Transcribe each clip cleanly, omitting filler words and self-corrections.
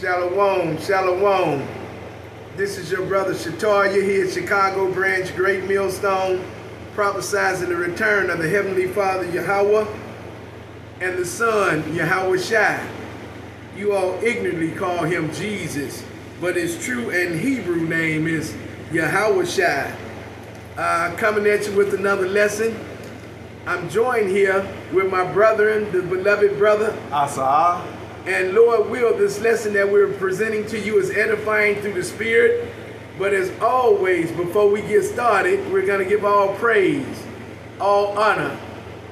Shalom, shalom. This is your brother Shataria here at Chicago Branch, Great Millstone, prophesizing the return of the Heavenly Father Yahweh and the Son Yahweh Shai. You all ignorantly call him Jesus, but his true and Hebrew name is Yahweh Shai. Coming at you with another lesson. I'm joined here with my brethren, the beloved brother Asa. And Lord will, this lesson that we're presenting to you is edifying through the Spirit. But as always, before we get started, we're going to give all praise, all honor,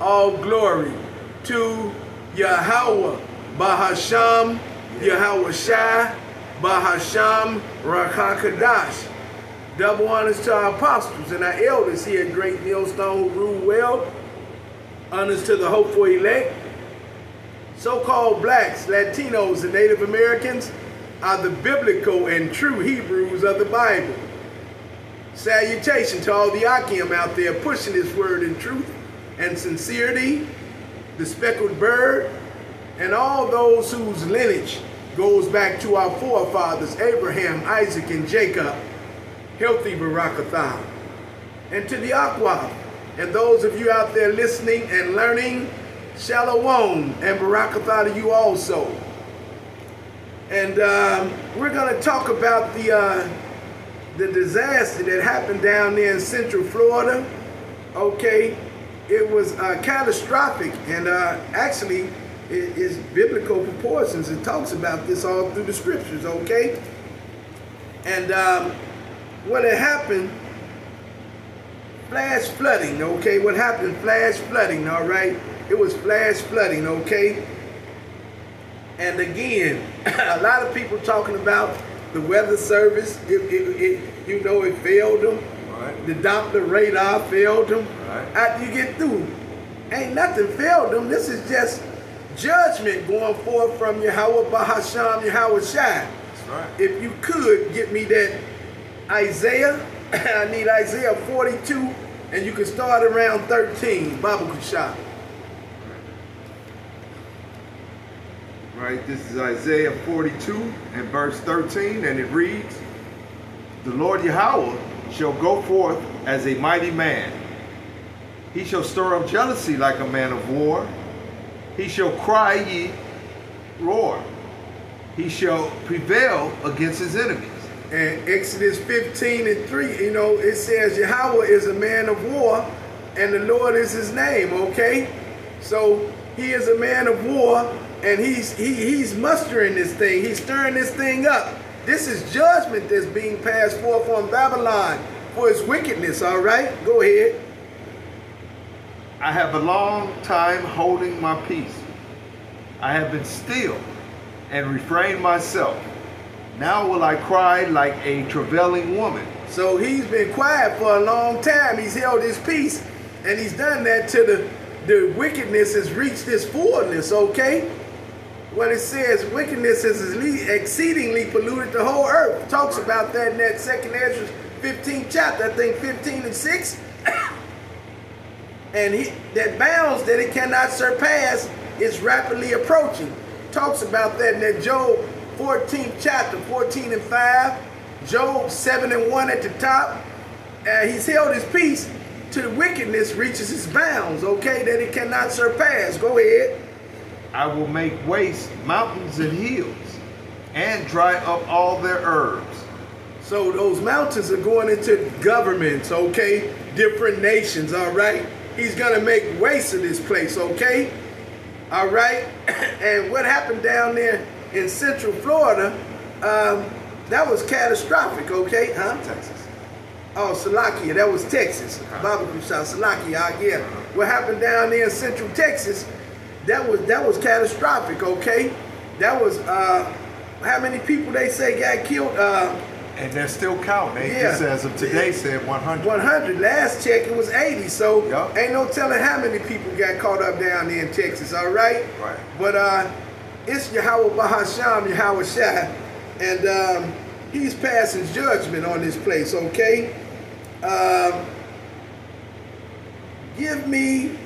all glory to Yahweh, Bahasham, Yahweh Shai, Bahasham, Rakakadash. Double honors to our apostles and our elders here at Great Millstone who rule well. Honors to the hopeful elect. So-called blacks, Latinos, and Native Americans are the biblical and true Hebrews of the Bible. Salutation to all the Akim out there pushing this word in truth and sincerity, the speckled bird, and all those whose lineage goes back to our forefathers, Abraham, Isaac, and Jacob. Healthy Barakatah. And to the Aqua, and those of you out there listening and learning, Shalom and Barakatah to you also. And we're going to talk about the disaster that happened down there in Central Florida. Okay, it was catastrophic, and actually it is biblical proportions. It talks about this all through the scriptures. Okay, and what had happened? Flash flooding. Okay, what happened? Flash flooding. All right. It was flash flooding, okay? And again, a lot of people talking about the weather service. It failed them. Right. The Doppler radar failed them. Right. After you get through, ain't nothing failed them. This is just judgment going forth from Yahweh Bahasham, Yahweh Shai. That's right. If you could get me that Isaiah, I need Isaiah 42, and you can start around 13, Baba Kushah. Right, this is Isaiah 42 and verse 13, and it reads, "The Lord Yahweh shall go forth as a mighty man. He shall stir up jealousy like a man of war. He shall cry ye roar. He shall prevail against his enemies." And Exodus 15 and 3, it says Yahweh is a man of war and the Lord is his name, okay? So he is a man of war, and he's mustering this thing. He's stirring this thing up. This is judgment that's being passed forth on Babylon for its wickedness, all right? Go ahead. "I have a long time holding my peace. I have been still and refrained myself. Now will I cry like a travailing woman." So he's been quiet for a long time. He's held his peace, and he's done that till the wickedness has reached its fullness, okay? When it says wickedness has exceedingly polluted the whole earth. Talks about that in that 2nd Ezra 15th chapter, I think 15 and 6. And that bounds that it cannot surpass is rapidly approaching. Talks about that in that Job 14th chapter, 14 and 5. Job 7 and 1 at the top. He's held his peace till the wickedness reaches its bounds, okay, that it cannot surpass. Go ahead. "I will make waste mountains and hills, and dry up all their herbs." So those mountains are going into governments, okay? Different nations, all right? He's going to make waste of this place, okay? All right? And what happened down there in Central Florida, that was catastrophic, okay? Huh? Texas. Oh, Salakia, that was Texas. Baba Kushah, Salakia, yeah. What happened down there in Central Texas, that was catastrophic, okay? That was, how many people they say got killed? And they're still counting. They Yeah. just as of today said 100. 100. Last check, it was 80. So Yup. ain't no telling how many people got caught up down there in Texas, all right? Right. But it's Yahweh Bahasham, Yahweh Shai, and he's passing judgment on this place, okay? Give me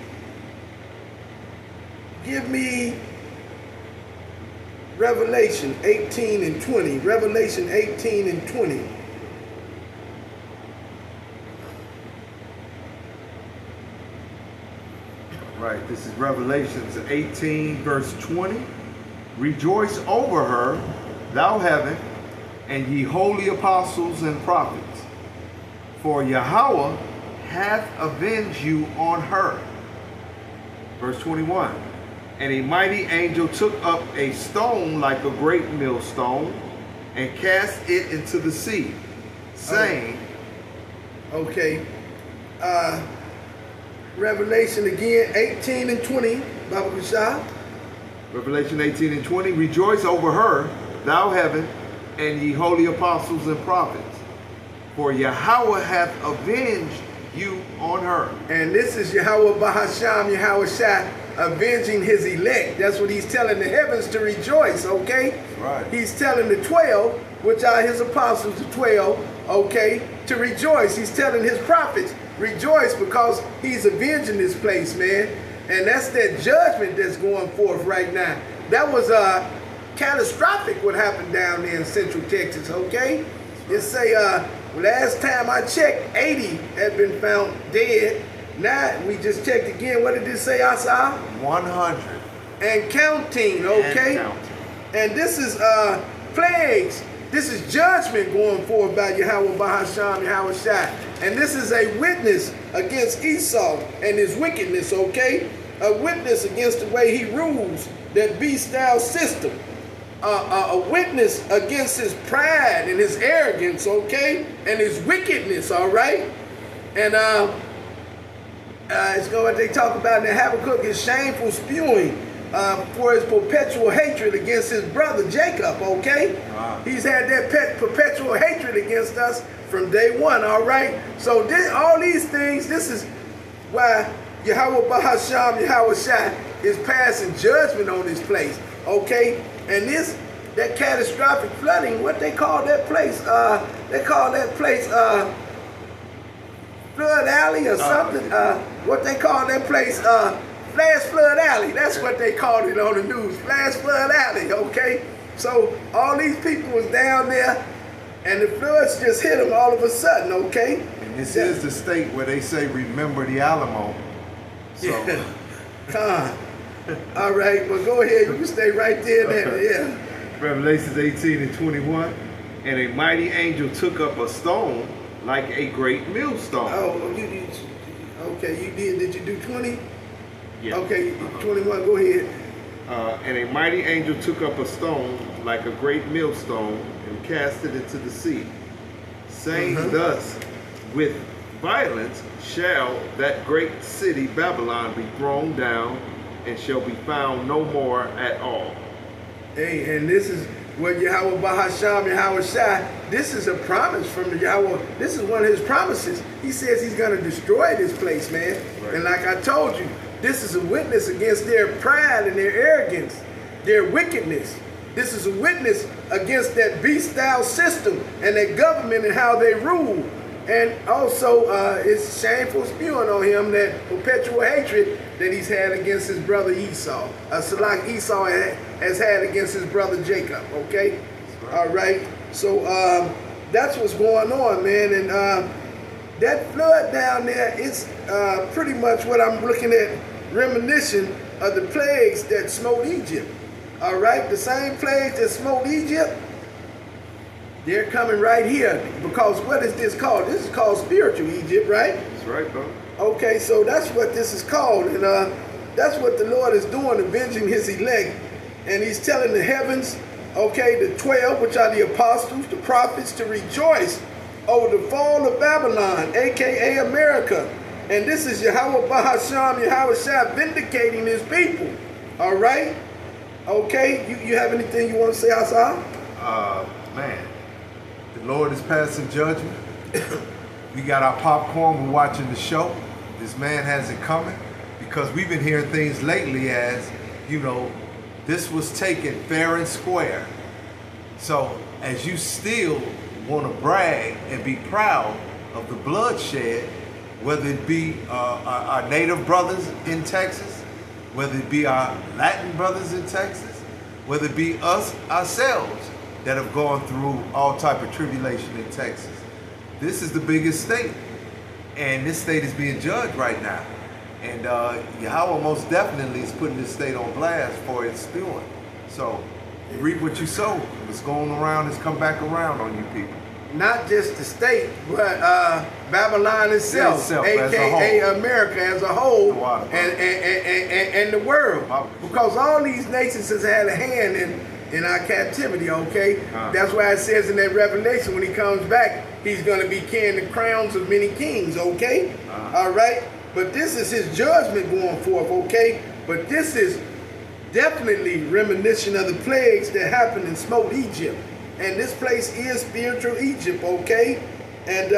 Revelation 18 and 20. Revelation 18 and 20. Right, this is Revelations 18, verse 20. Rejoice over her, thou heaven, and ye holy apostles and prophets, for Yahweh hath avenged you on her. Verse 21. And a mighty angel took up a stone like a great millstone, and cast it into the sea, saying, Okay. Revelation again, 18 and 20, Baba Kushah. Revelation 18 and 20, rejoice over her, thou heaven, and ye holy apostles and prophets, for Yahweh hath avenged you on her. And this is Yahweh Bahasham, Yahweh Shah, avenging his elect. That's what he's telling the heavens to rejoice, okay? Right. He's telling the 12, which are his apostles, the 12, okay, to rejoice. He's telling his prophets, rejoice, because he's avenging this place, man. And that's that judgment that's going forth right now. That was catastrophic what happened down there in Central Texas, okay? It say, last time I checked, 80 had been found dead. Now, we just checked again. What did it say, Asa? 100. And counting, okay? And counting. And this is plagues. This is judgment going forth by Yahweh Bahasham, Yahweh Shai. And this is a witness against Esau and his wickedness, okay? A witness against the way he rules, that beast-style system. A witness against his pride and his arrogance, okay? And his wickedness, all right? And it's what they talk about in Habakkuk, his shameful spewing for his perpetual hatred against his brother Jacob, okay? Wow. He's had that perpetual hatred against us from day one, all right? So all these things, this is why Yahweh Bahasham, Yahweh Shai is passing judgment on this place, okay? And that catastrophic flooding, what they call that place? They call that place Flood Alley or something. What they call that place? Flash Flood Alley. That's what they called it on the news. Flash Flood Alley, okay? So all these people was down there, and the floods just hit them all of a sudden, okay? And this is the state where they say, remember the Alamo. So. Yeah. All right, well, go ahead. You can stay right there. Okay. Yeah. Revelations 18 and 21. And a mighty angel took up a stone like a great millstone. Oh, okay, you did. Did you do 20? Yeah. Okay, 21, go ahead. And a mighty angel took up a stone like a great millstone and cast it into the sea, saying thus, with violence shall that great city Babylon be thrown down, and shall be found no more at all. Hey, and this is what Yahweh Bahasham, Yahweh Shai, this is a promise from the Yahweh. This is one of his promises. He says he's going to destroy this place, man. Right. And like I told you, this is a witness against their pride and their arrogance, their wickedness. This is a witness against that beast-style system and that government and how they rule. And also, it's shameful spewing on him that perpetual hatred that he's had against his brother Esau. So like Esau has had against his brother Jacob, okay? All right. So that's what's going on, man. And that flood down there, it's pretty much what I'm looking at, reminiscent of the plagues that smote Egypt. All right. The same plagues that smote Egypt, they're coming right here, because what is this called? This is called spiritual Egypt, right? That's right, bro. Okay, so that's what this is called, and that's what the Lord is doing, avenging his elect. And he's telling the heavens, okay, the 12, which are the apostles, the prophets, to rejoice over the fall of Babylon, aka America. And this is Yahweh Bahasham, Yahweh Shai, vindicating his people. All right? Okay, you have anything you want to say, Asa? Man, the Lord is passing judgment. We got our popcorn, we're watching the show. This man has it coming, because we've been hearing things lately as, you know, this was taken fair and square. So as you still want to brag and be proud of the bloodshed, whether it be our native brothers in Texas, whether it be our Latin brothers in Texas, whether it be us ourselves that have gone through all type of tribulation in Texas. This is the biggest state, and this state is being judged right now. And Yahweh most definitely is putting this state on blast for its spewing. So you reap what you sow. What's going around has come back around on you people. Not just the state, but Babylon itself, aka America as a whole, and the world. Because all these nations has had a hand in our captivity, okay? That's why it says in that Revelation, when he comes back, he's going to be carrying the crowns of many kings, okay? All right? But this is his judgment going forth, okay? But this is definitely reminiscent of the plagues that happened and smote Egypt. And this place is spiritual Egypt, okay? And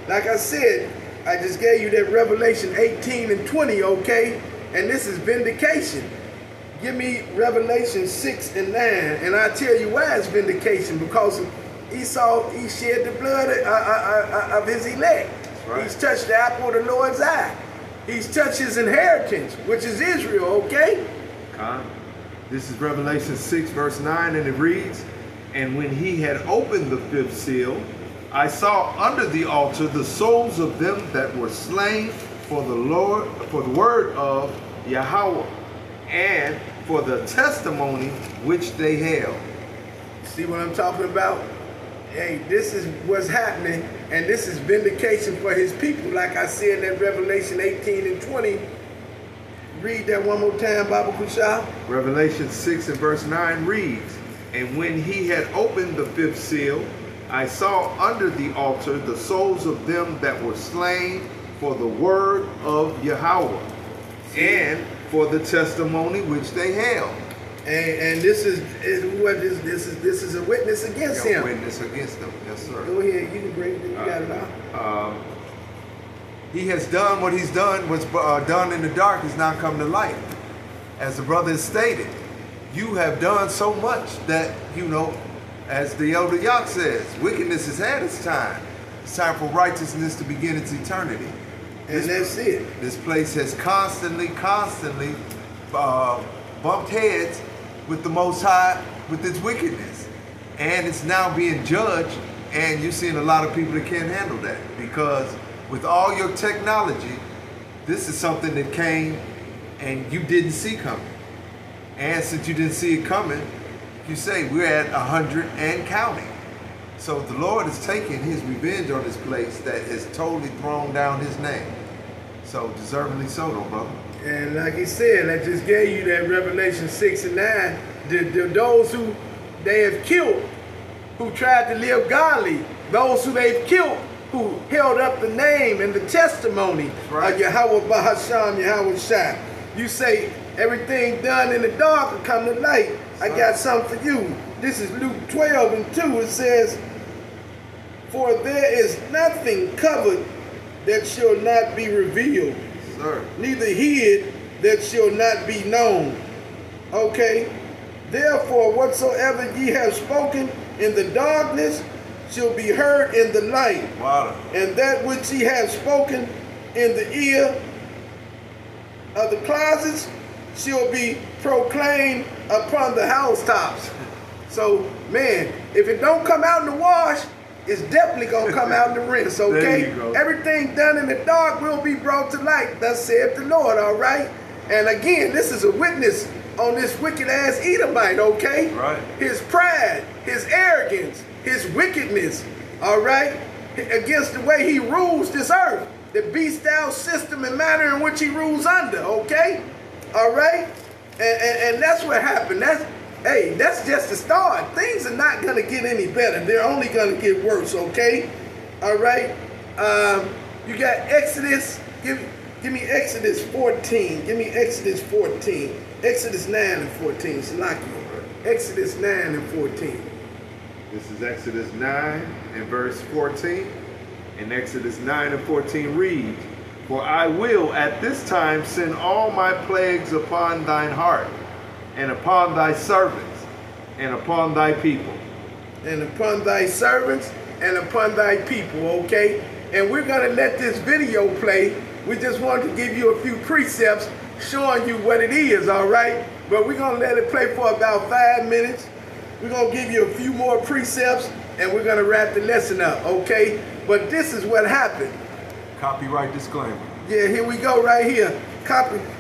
like I said, I just gave you that Revelation 18 and 20, okay? And this is vindication. Give me Revelation 6 and 9, and I'll tell you why it's vindication. Because Esau, he shed the blood of his elect. Right. He's touched the apple of the Lord's eye. He's touched his inheritance, which is Israel, okay? This is Revelation 6, verse 9, and it reads, "And when he had opened the fifth seal, I saw under the altar the souls of them that were slain for the word of Yahweh, and for the testimony which they held." See what I'm talking about? Hey, this is what's happening, and this is vindication for his people. Like I said in Revelation 18 and 20. Read that one more time, Baba Kushal. Revelation 6 and verse 9 reads, "And when he had opened the fifth seal, I saw under the altar the souls of them that were slain for the word of Yahweh, and for the testimony which they held." And this is what this is a witness against him. Witness against them, yes, sir. Go ahead, you can break it. You got it out. He has done what he's done. What's done in the dark has now come to light. As the brother has stated, you have done so much that, you know, as the elder Yah says, wickedness has had its time. It's time for righteousness to begin its eternity. And that's it. This place has constantly bumped heads with the Most High with its wickedness. And it's now being judged, and you're seeing a lot of people that can't handle that, because with all your technology, this is something that came and you didn't see coming. And since you didn't see it coming, you say we're at 100 and counting. So the Lord is taking his revenge on this place that has totally thrown down his name. So deservedly so, though, brother. And like he said, I just gave you that Revelation 6 and 9. Those who they have killed, who tried to live godly, those who they've killed, who held up the name and the testimony of Yahweh Bahasham, Yahweh Shai. You say everything done in the dark will come to light. I got something for you. This is Luke 12 and 2. It says, "For there is nothing covered that shall not be revealed, neither hid that shall not be known." Okay? "Therefore, whatsoever ye have spoken in the darkness shall be heard in the light. And that which ye have spoken in the ear of the closets shall be proclaimed upon the housetops." So, man, if it don't come out in the wash, it's definitely going to come out in the rinse, okay? Everything done in the dark will be brought to light. Thus saith the Lord, all right? And again, this is a witness on this wicked-ass Edomite, okay? Right. His pride, his arrogance, his wickedness, all right? Against the way he rules this earth, the beast-style system and manner in which he rules under, okay? All right? And that's what happened. That's just the start. Things are not going to get any better. They're only going to get worse, okay? All right? You got Exodus. Give me Exodus 14. Give me Exodus 14. Exodus 9 and 14. Salaki. Exodus 9 and 14. This is Exodus 9 and verse 14. And Exodus 9 and 14 reads, "For I will at this time send all my plagues upon thine heart, and upon thy servants, and upon thy people." And upon thy servants, and upon thy people, okay? And we're going to let this video play. We just wanted to give you a few precepts showing you what it is, all right? but we're going to let it play for about 5 minutes. We're going to give you a few more precepts, and we're going to wrap the lesson up, okay? But this is what happened. Copyright disclaimer. Yeah, here we go right here.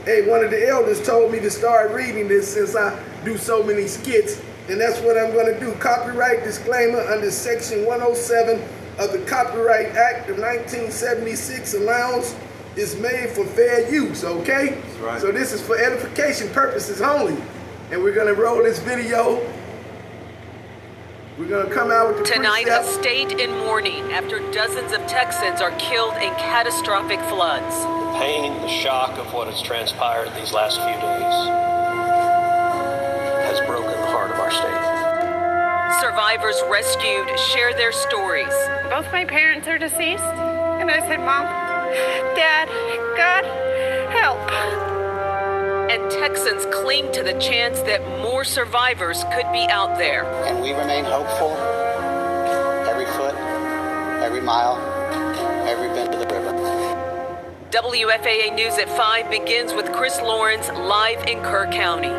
Hey, one of the elders told me to start reading this since I do so many skits, and that's what I'm going to do. Copyright disclaimer under Section 107 of the Copyright Act of 1976. Allowance is made for fair use, okay? That's right. So this is for edification purposes only. And we're going to roll this video. We're going to come out with the Tonight, precept. a state in mourning after dozens of Texans are killed in catastrophic floods. The pain, the shock of what has transpired these last few days has broken the heart of our state. Survivors rescued share their stories. Both my parents are deceased. And I said, Mom, Dad, God, help. And Texans cling to the chance that more survivors could be out there. And we remain hopeful every foot, every mile, every bend of the river. WFAA News at 5 begins with Chris Lawrence live in Kerr County.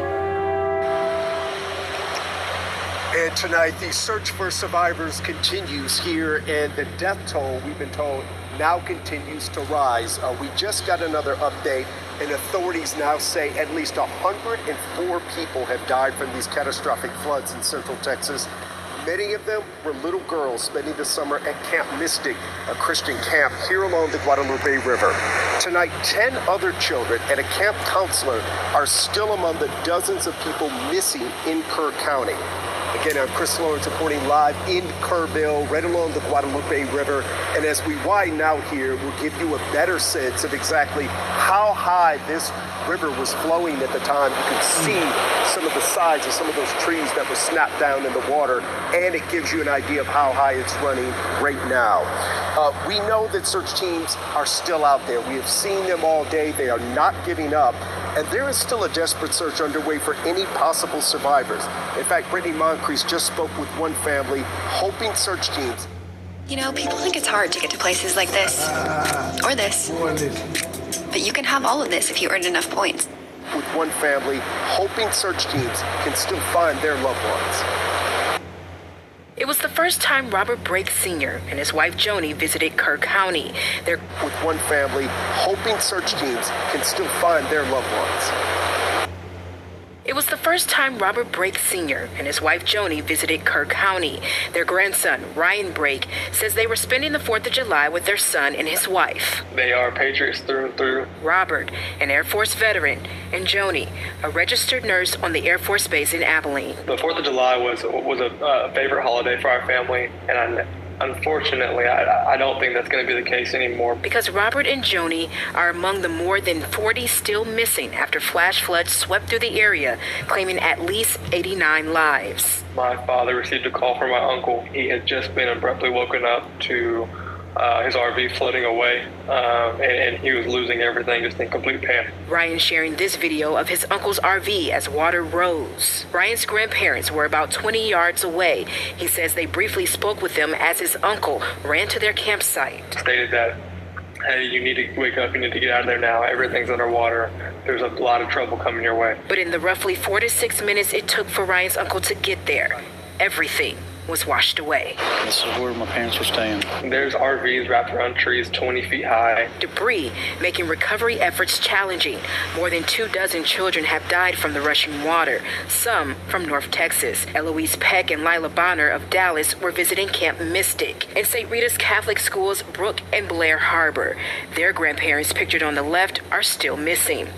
And tonight, the search for survivors continues here, and the death toll, we've been told, now continues to rise. We just got another update, and authorities now say at least 104 people have died from these catastrophic floods in central Texas. Many of them were little girls spending the summer at Camp Mystic, a Christian camp here along the Guadalupe River. Tonight, 10 other children and a camp counselor are still among the dozens of people missing in Kerr County. Again, I'm Chris Lawrence reporting live in Kerrville, right along the Guadalupe River. And as we widen out here, we'll give you a better sense of exactly how high this river was flowing at the time. You can see some of the sides of some of those trees that were snapped down in the water, and it gives you an idea of how high it's running right now. We know that search teams are still out there. We have seen them all day. They are not giving up. And there is still a desperate search underway for any possible survivors. In fact, Brittany Moncrief just spoke with one family, hoping search teams. You know, people think it's hard to get to places like this, or this, but you can have all of this if you earn enough points. With one family, hoping search teams can still find their loved ones. It was the first time Robert Brake Sr. and his wife Joni visited Kerr County. With one family, hoping search teams can still find their loved ones. It was the first time Robert Brake Sr. and his wife Joni visited Kerr County. Their grandson, Ryan Brake, says they were spending the 4th of July with their son and his wife. They are patriots through and through. Robert, an Air Force veteran, and Joni, a registered nurse on the Air Force Base in Abilene. The 4th of July was a favorite holiday for our family, and unfortunately, I don't think that's going to be the case anymore. Because Robert and Joni are among the more than 40 still missing after flash floods swept through the area, claiming at least 89 lives. My father received a call from my uncle. He had just been abruptly woken up to his RV flooding away, and he was losing everything, just in complete panic. Ryan sharing this video of his uncle's RV as water rose. Ryan's grandparents were about 20 yards away. He says they briefly spoke with them as his uncle ran to their campsite. Stated that, hey, you need to wake up, you need to get out of there now. Everything's underwater. There's a lot of trouble coming your way. But in the roughly 4 to 6 minutes it took for Ryan's uncle to get there, everything was washed away. This is where my parents were staying. There's RVs wrapped around trees 20 feet high. Debris making recovery efforts challenging. More than 24 children have died from the rushing water, some from North Texas. Eloise Peck and Lila Bonner of Dallas were visiting Camp Mystic in St. Rita's Catholic Schools, Brook and Blair Harbor. Their grandparents, pictured on the left, are still missing.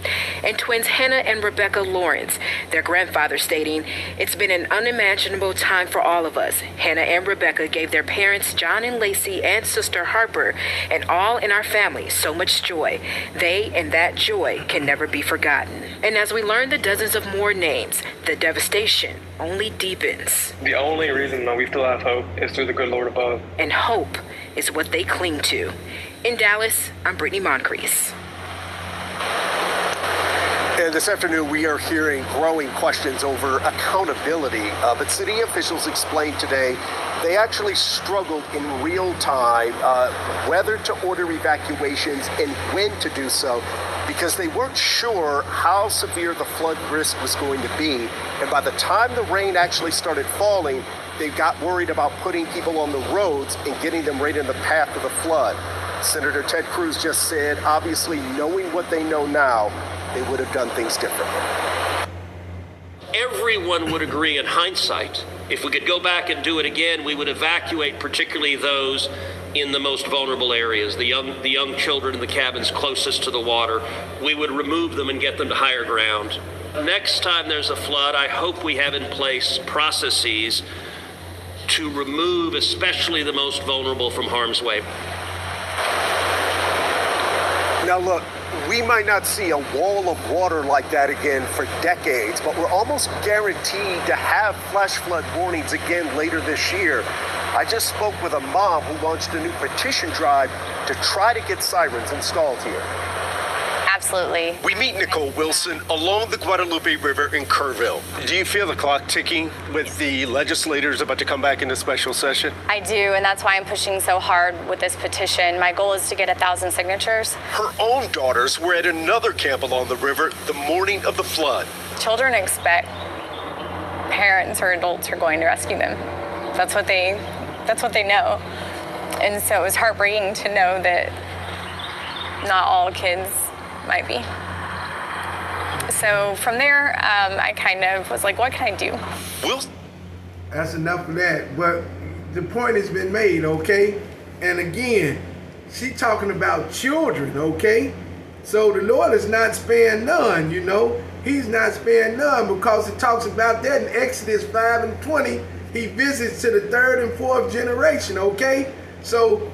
And twins Hannah and Rebecca Lawrence, their grandfather stating, "It's been an unimaginable time for all of us. Hannah and Rebecca gave their parents, John and Lacey, and sister Harper, and all in our family so much joy. They and that joy can never be forgotten." And as we learn the dozens of more names, the devastation only deepens. The only reason that we still have hope is through the good Lord above. And hope is what they cling to. In Dallas, I'm Brittany Moncrief. And this afternoon, we are hearing growing questions over accountability. But city officials explained today they actually struggled in real time whether to order evacuations and when to do so, because they weren't sure how severe the flood risk was going to be. And by the time the rain actually started falling, they got worried about putting people on the roads and getting them right in the path of the flood. Senator Ted Cruz just said, obviously, knowing what they know now, they would have done things differently. Everyone would agree in hindsight, if we could go back and do it again, we would evacuate particularly those in the most vulnerable areas, the young children in the cabins closest to the water. We would remove them and get them to higher ground. Next time there's a flood, I hope we have in place processes to remove especially the most vulnerable from harm's way. Now look, we might not see a wall of water like that again for decades, but we're almost guaranteed to have flash flood warnings again later this year. I just spoke with a mom who launched a new petition drive to try to get sirens installed here. Absolutely. We meet Nicole Wilson along the Guadalupe River in Kerrville. Do you feel the clock ticking with the legislators about to come back into special session? I do, and that's why I'm pushing so hard with this petition. My goal is to get 1,000 signatures. Her own daughters were at another camp along the river the morning of the flood. Children expect parents or adults are going to rescue them. That's what they know. And so it was heartbreaking to know that not all kids might be. So from there, I kind of was like, what can I do? That's enough of that. But the point has been made, okay? And again, she talking about children, okay? So the Lord is not sparing none, you know? He's not sparing none, because it talks about that in Exodus 5:20. He visits to the 3rd and 4th generation, okay? So,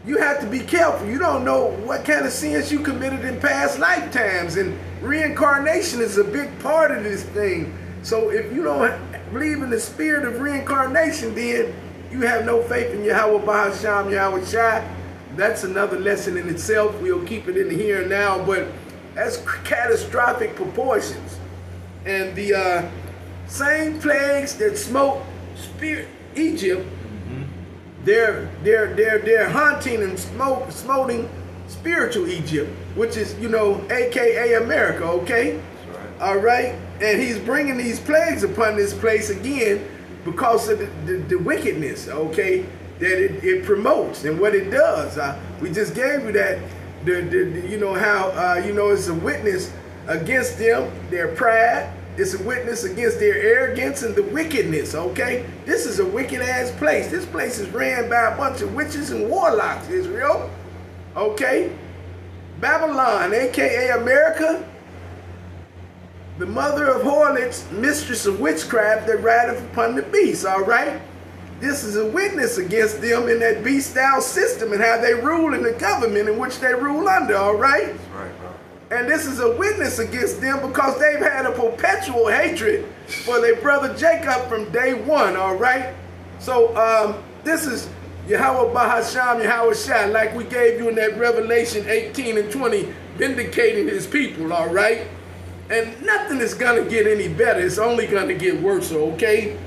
you have to be careful. You don't know what kind of sins you committed in past lifetimes, and reincarnation is a big part of this thing. So if you don't believe in the spirit of reincarnation, then you have no faith in Yahweh Bahasham Yahweh Shai. That's another lesson in itself. We'll keep it in the here and now, but that's catastrophic proportions. And the same plagues that smote Egypt, they're haunting and smoting spiritual Egypt, which is, you know, AKA America, okay? Right. All right? And he's bringing these plagues upon this place again because of the wickedness, okay, that it promotes and what it does. We just gave you that, you know, how, you know, it's a witness against them, their pride. It's a witness against their arrogance and the wickedness, okay? This is a wicked-ass place. This place is ran by a bunch of witches and warlocks, Israel, okay? Babylon, a.k.a. America, the mother of harlots, mistress of witchcraft that rideth upon the beast, all right? This is a witness against them in that beast-style system and how they rule in the government in which they rule under, all right? That's right, bro. And this is a witness against them because they've had a perpetual hatred for their brother Jacob from day one, all right? So this is Yahweh Bahasham Yahweh Shai, like we gave you in that Revelation 18 and 20, vindicating his people, all right? And nothing is going to get any better. It's only going to get worse, okay?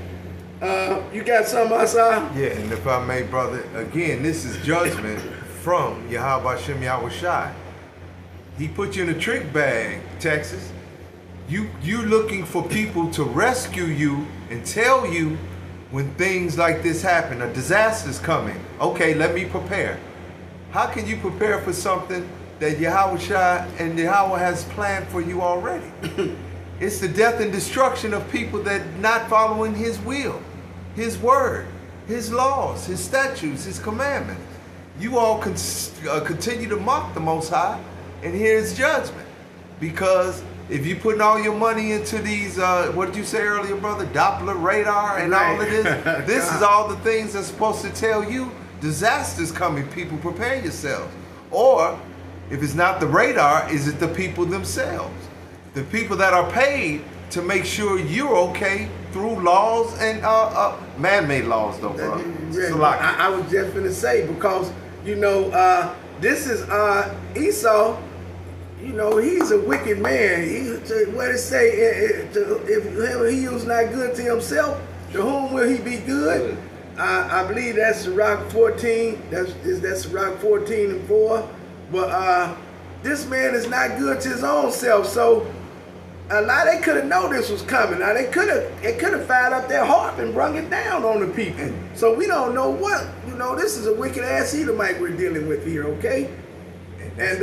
You got something, Asa? Yeah, and if I may, brother, again, this is judgment from Yahweh Hashem Yahweh Shai. He put you in a trick bag, Texas. You looking for people to rescue you and tell you when things like this happen, a disaster's coming. Okay, let me prepare. How can you prepare for something that Yahweh Shai and Yahweh has planned for you already? It's the death and destruction of people that not following his will, his word, his laws, his statutes, his commandments. You all continue to mock the Most High, and here's judgment. Because if you're putting all your money into these, what did you say earlier, brother? Doppler radar and all of this, this is all the things that's supposed to tell you disasters coming. People, prepare yourselves. Or if it's not the radar, is it the people themselves? The people that are paid to make sure you're okay through laws and man-made laws, though, bro. I was just gonna say, because you know this is Esau. You know, he's a wicked man. What it say? If he was not good to himself, To whom will he be good? I believe that's Sirach 14. That's Sirach 14 and 4. But this man is not good to his own self. So they could have known this was coming. Now they could have fired up their harp and brung it down on the people. So we don't know what. This is a wicked ass Edomite we're dealing with here, okay? And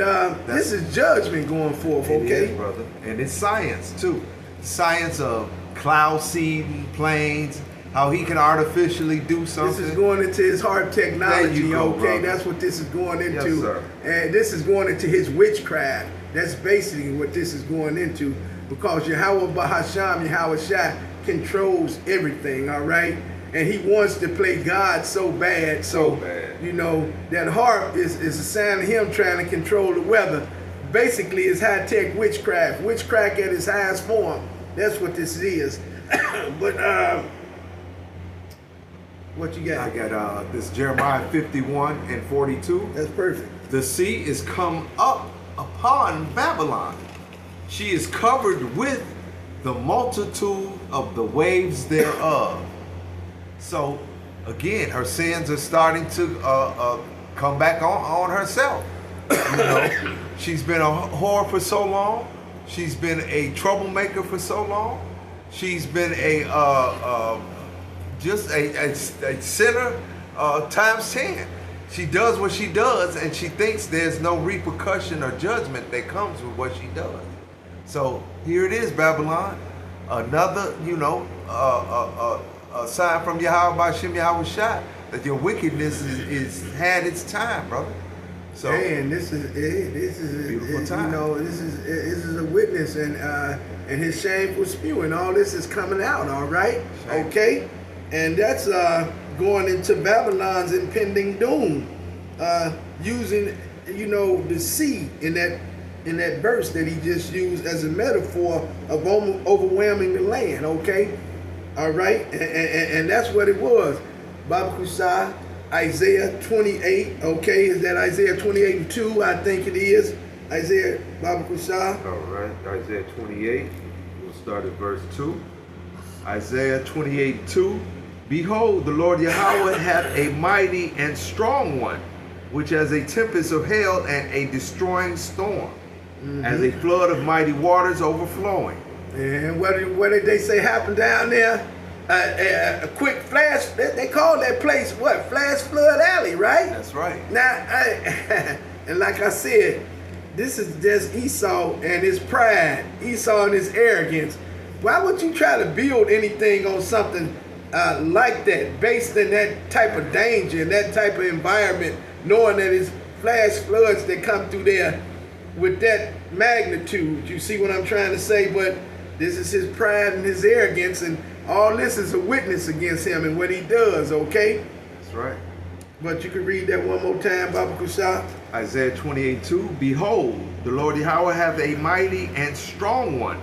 this is judgment going forth, okay? It is, brother. And it's science too. Science of cloud seeding, planes, how he can artificially do something. This is going into his harp technology, go, okay? brother. That's what this is going into. Yes, sir. And this is going into his witchcraft. That's basically what this is going into, because Yahweh Bahasham, Yahweh Shah, controls everything, all right? And he wants to play God so bad. So that harp is a sign of him trying to control the weather. Basically, it's high-tech witchcraft. Witchcraft at its highest form. That's what this is. But what you got? I got this Jeremiah 51 and 42. That's perfect. The sea is come up upon Babylon. She is covered with the multitude of the waves thereof. So again, her sins are starting to come back on herself. She's been a whore for so long. She's been a troublemaker for so long. She's been just a sinner times 10. She does what she does, and she thinks there's no repercussion or judgment that comes with what she does. So here it is, Babylon, another, a sign from Yahweh Ba'Shem Yahweh Shah that your wickedness is had its time, brother. So and this is a beautiful time. This is a witness, and his shameful spewing. All this is coming out. All right, okay, and that's going into Babylon's impending doom, using the sea in that verse that he just used as a metaphor of overwhelming the land. Okay, all right, and that's what it was. Baba Kusai, Isaiah 28, okay, is that Isaiah 28 and 2? I think it is. Isaiah, Baba Kusai. All right, Isaiah 28, we'll start at verse 2. Isaiah 28, 2. Behold, the Lord Yahweh hath a mighty and strong one, which as a tempest of hail and a destroying storm, as a flood of mighty waters overflowing. And what did they say happened down there? A quick flash, they call that place what? Flash Flood Alley, right? That's right. Now, and like I said, this is just Esau and his pride, Esau and his arrogance. Why would you try to build anything on something like that, based in that type of danger and that type of environment, knowing that it's flash floods that come through there with that magnitude? You see what I'm trying to say? But this is his pride and his arrogance, and all this is a witness against him and what he does, okay? That's right. But you can read that one more time, Baba Kusai. Isaiah 28:2. Behold, the Lord Yahweh hath a mighty and strong one,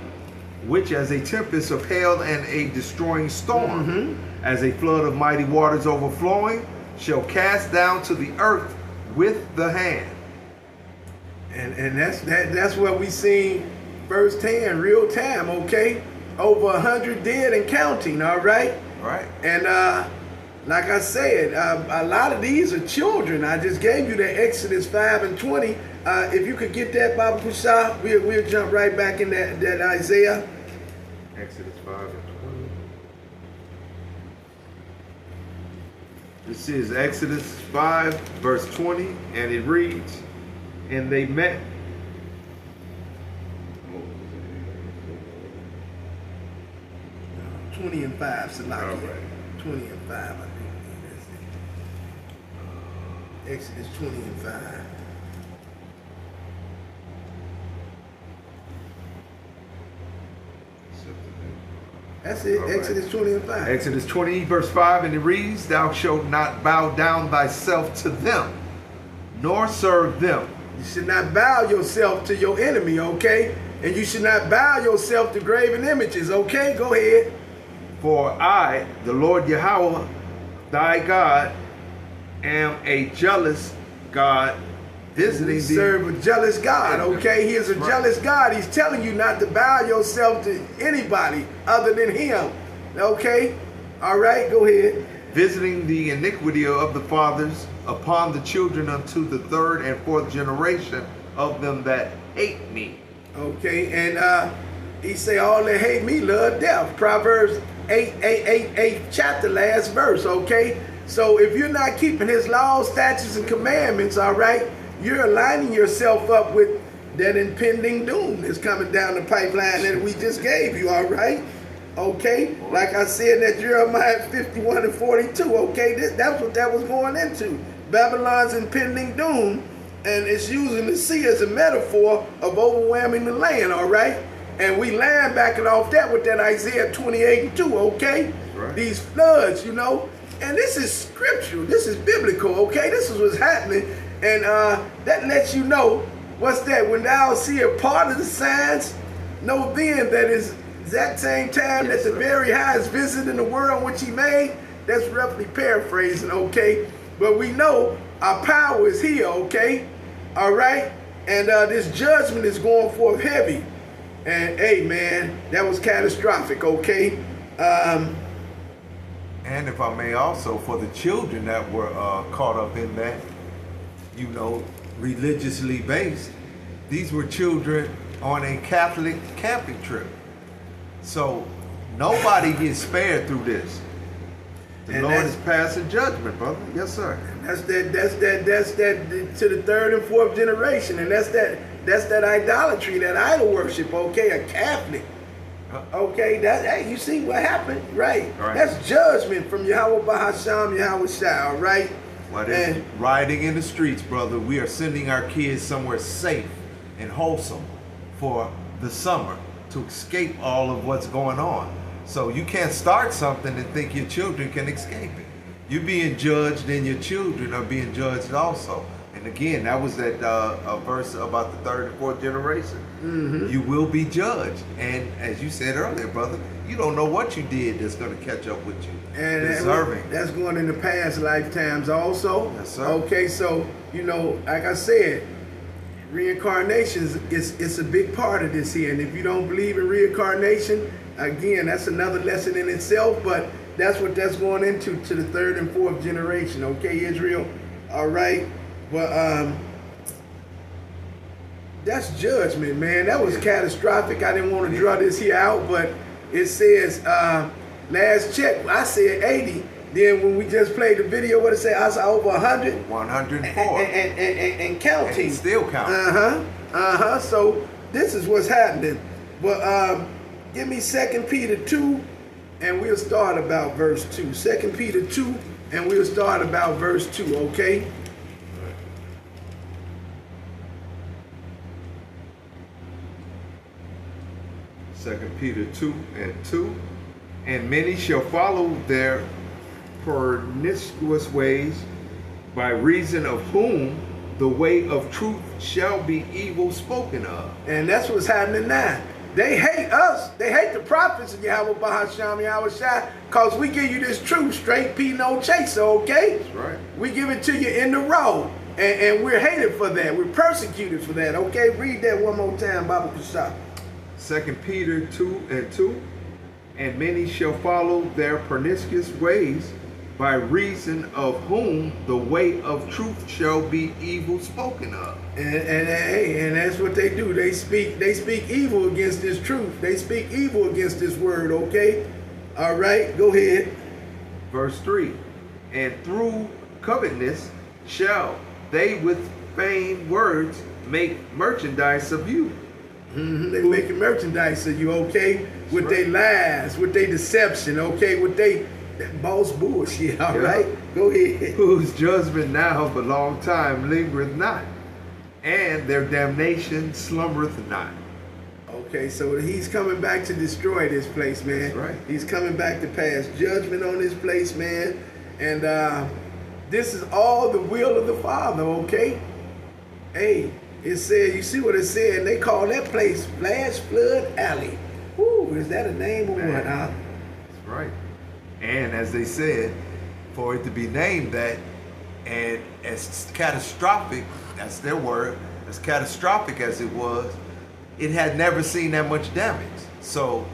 which as a tempest of hail and a destroying storm, as a flood of mighty waters overflowing, shall cast down to the earth with the hand. And that's what we seen firsthand, real time, okay? Over 100 dead and counting, all right? Right. And like I said, a lot of these are children. I just gave you the Exodus 5 and 20. If you could get that, Baba Kusai, we'll jump right back in that Isaiah. Exodus 5 and 20. This is Exodus 5, verse 20, and it reads, and they met. 20 and 5, Salaki. All right. 20 and 5, I think. That's it. Exodus 20 and 5. That's it, right. Exodus 20 and 5. Exodus 20, verse 5, and it reads, thou shalt not bow down thyself to them, nor serve them. You should not bow yourself to your enemy, okay? And you should not bow yourself to graven images, okay? Go ahead. For I, the Lord Yahweh, thy God, am a jealous God, visiting thee. Serve a jealous God, okay? He is a jealous God. He's telling you not to bow yourself to anybody other than him, okay? All right, go ahead. Visiting the iniquity of the fathers upon the children unto the third and fourth generation of them that hate me. Okay, and he say all that hate me love death. Proverbs 8 chapter, last verse, okay? So if you're not keeping his laws, statutes, and commandments, all right, you're aligning yourself up with that impending doom that's coming down the pipeline that we just gave you, all right? Okay, like I said, that Jeremiah 51 and 42, okay, that's what that was going into. Babylon's impending doom, and it's using the sea as a metaphor of overwhelming the land, all right? And we land backing off that with that Isaiah 28 and 2, okay? Right. These floods, you know, and this is scriptural, this is biblical, okay? This is what's happening, and that lets you know, what's that? When thou see a part of the signs, know then that is exact same time that the very highest visited the world which he made. That's roughly paraphrasing, okay? But we know our power is here, okay? All right? And this judgment is going forth heavy. And hey, man, that was catastrophic, okay? And if I may also, for the children that were caught up in that, you know, religiously based, these were children on a Catholic camping trip. So nobody gets spared through this. The Lord is passing judgment, brother. Yes, sir. That's that to the third and fourth generation, and that's that idolatry, that idol worship. Okay, a Catholic. Okay, hey, you see what happened, right? That's judgment from Yahweh Bahasham, Yahweh Shai, right? Well, that's riding in the streets, brother. We are sending our kids somewhere safe and wholesome for the summer to escape all of what's going on. So you can't start something and think your children can escape it. You're being judged and your children are being judged also. And again, that was that verse about the third and fourth generation. Mm-hmm. You will be judged. And as you said earlier, brother, you don't know what you did that's going to catch up with you. And that's going into past lifetimes also. Yes, sir. Okay, so, you know, like I said, reincarnation is a big part of this here. And if you don't believe in reincarnation, again, that's another lesson in itself, but that's what that's going into, to the third and fourth generation. Okay, Israel? All right. But that's judgment, man. That was catastrophic. I didn't want to draw this here out, but it says, last check, I said 80. Then when we just played the video, what it say? I saw over 100. 104. And counting. And still counting. So this is what's happening. But give me 2 Peter 2, and we'll start about verse 2. 2 Peter 2, and we'll start about verse 2, okay? Second Peter 2 and 2. And many shall follow their pernicious ways, by reason of whom the way of truth shall be evil spoken of. And that's what's happening now. They hate us. They hate the prophets of Yahweh Bahasham, Yahweh Shai, because we give you this truth, straight P, no chaser, okay? That's right. We give it to you in the road, and we're hated for that. We're persecuted for that, okay? Read that one more time, Baba Kashaf. 2 Peter 2 and 2. And many shall follow their pernicious ways, by reason of whom the way of truth shall be evil spoken of. And that's what they do. They speak evil against this truth. They speak evil against this word, okay? All right, go ahead. Verse 3. And through covetousness shall they with vain words make merchandise of you. Mm-hmm. They making merchandise of you, okay? With their lies, with their deception, okay? With that boss bullshit, all right? Go ahead. Whose judgment now of a long time lingereth not, and their damnation slumbereth not. Okay, so he's coming back to destroy this place, man. That's right. He's coming back to pass judgment on this place, man. And this is all the will of the Father, okay? Hey, it said, you see what it said? They call that place Flash Flood Alley. Whoo, is that a name or what, huh? That's right. And as they said, for it to be named that, and as catastrophic, that's their word, as catastrophic as it was, it had never seen that much damage. So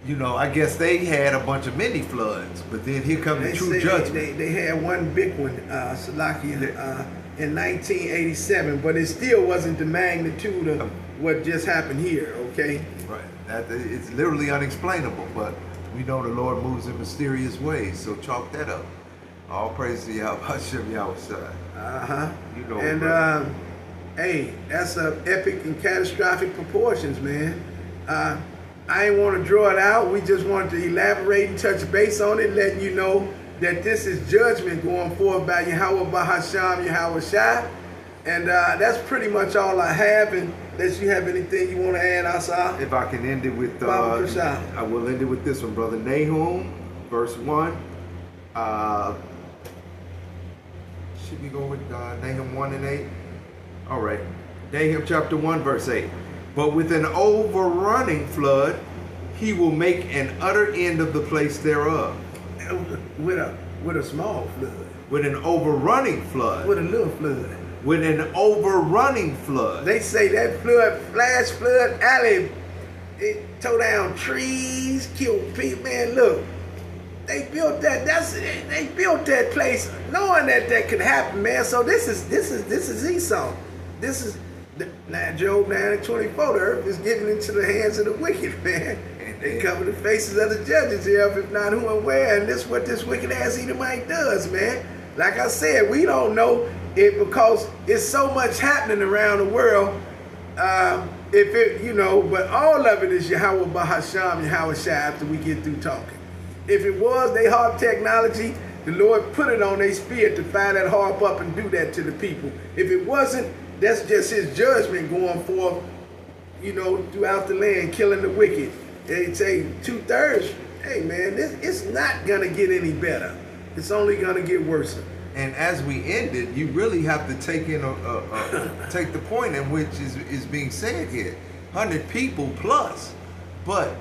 you know, I guess they had a bunch of mini floods, but then here comes the true judgment. They had one big one, Salakia, in 1987, but it still wasn't the magnitude of what just happened here, okay? Right. It's literally unexplainable, but we know the Lord moves in mysterious ways, so chalk that up. All praise to Yahweh, Hashem Yahushua. Uh-huh. You know, and, hey, that's epic and catastrophic proportions, man. I ain't want to draw it out. We just wanted to elaborate and touch base on it, letting you know that this is judgment going forth by Yahweh Bahasham Yahweh Shai. And that's pretty much all I have. And unless you have anything you want to add, Asa. If I can end it with, I will end it with this one, brother. Nahum, verse 1. Should we go with Nahum 1 and 8? All right. Nahum chapter 1, verse 8. But with an overrunning flood, he will make an utter end of the place thereof. With a small flood. With an overrunning flood. With a little flood. With an overrunning flood. They say that flood, flash flood alley, it tore down trees, killed people. Man, look, they built that. They built that place knowing that could happen, man. So this is Esau. This is now Job 9:24. The earth is given into the hands of the wicked, man. And they cover the faces of the judges here, if not who and where. And this is what this wicked ass Edomite does, man. Like I said, we don't know it because it's so much happening around the world. If it, you know, but all of it is Yahweh Bahasham, Yahweh Shai after we get through talking. If it was they harp technology, the Lord put it on their spirit to fire that harp up and do that to the people. If it wasn't, that's just his judgment going forth, you know, throughout the land, killing the wicked. They say 2/3. Hey, man, it's not going to get any better. It's only going to get worse. And as we end it, you really have to take in take the point in which is being said here. 100 people plus. But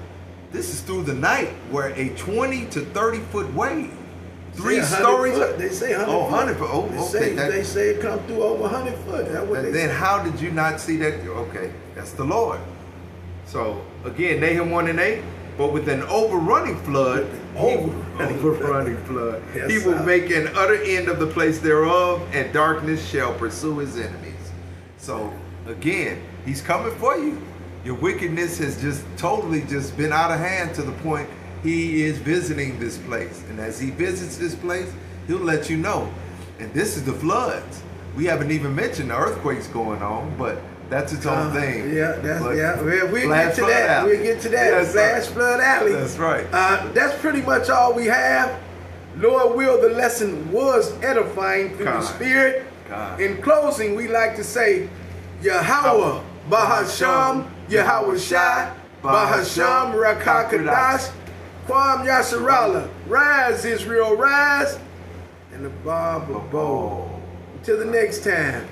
this is through the night where a 20 to 30 foot wave. 3 stories. They say 100 foot. 100 foot. Oh, okay. They say it come through over 100 foot. And then how did you not see that? Okay, that's the Lord. So again, Nahum 1 and 8. But with an overrunning flood, he will make an utter end of the place thereof, and darkness shall pursue his enemies. So again, he's coming for you. Your wickedness has just totally just been out of hand to the point he is visiting this place. And as he visits this place, he'll let you know. And this is the floods. We haven't even mentioned the earthquakes going on, but that's its own thing. Yeah, we'll get to that. We'll get to that. Flash Flood Alley. That's right. That's pretty much all we have. Lord will, the lesson was edifying through the Spirit. In closing, we like to say, Yahweh, Bahasham, Yahweh Shai, Bahasham, Rakakadash, Kwam Yasharallah. Rise, Israel, rise. And the Bob of Bo. Until the next time.